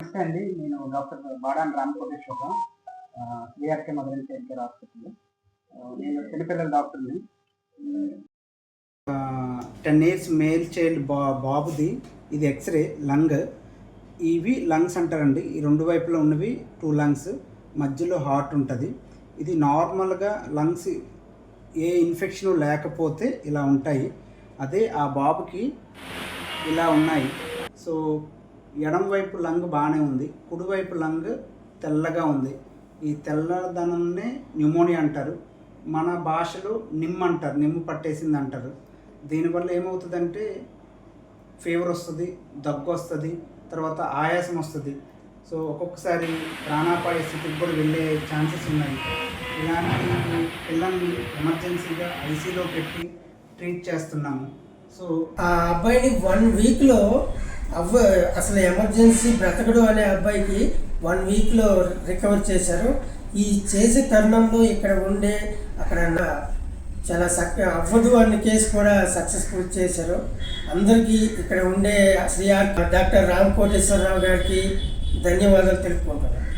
నమస్తే అండి. నేను doctor Badan Ramakoteswararao, VRK mother and child care hospital. నేను చిన్నపిల్లల డాక్టర్ని. 10 years మేల్ చైల్డ్ బాబుది ఇది ఎక్స్రే లంగ్. ఇవి లంగ్స్ అంటారండి. ఈ రెండు వైపులో ఉన్నవి 2 లంగ్స్, మధ్యలో హార్ట్ ఉంటుంది. ఇది నార్మల్గా లంగ్స్ ఏ ఇన్ఫెక్షన్ లేకపోతే ఇలా ఉంటాయి. అదే ఆ బాబుకి ఇలా ఉన్నాయి. సో ఎడమ వైపు లంగ్ బాగానే ఉంది, కుడివైపు లంగ్ తెల్లగా ఉంది. ఈ తెల్లదనాన్నే న్యూమోనియా అంటారు. మన భాషలో నిమ్ము అంటారు, నిమ్ము పట్టేసింది అంటారు. దీనివల్ల ఏమవుతుందంటే ఫీవర్ వస్తుంది, దగ్గు వస్తుంది, తర్వాత ఆయాసం వస్తుంది. సో ఒక్కొక్కసారి ప్రాణాపాయ స్థితికి కూడా వెళ్ళే ఛాన్సెస్ ఉన్నాయి. ఇలాంటి పిల్లల్ని ఎమర్జెన్సీగా ఐసీలో పెట్టి ట్రీట్ చేస్తున్నాము. సో ఆ అబ్బాయిని 1 వీక్లో అసలు ఎమర్జెన్సీ బ్రతకడు అనే అబ్బాయికి 1 వీక్లో రికవర్ చేశారు. ఈ చేసే తరుణంలో ఇక్కడ ఉండే అక్కడ చాలా అవ్వదు అనే కేసు కూడా సక్సెస్ఫుల్ చేశారు. అందరికీ ఇక్కడ ఉండే డాక్టర్ రామకోటేశ్వరరావు గారికి ధన్యవాదాలు తెలుపుకుంటున్నాను.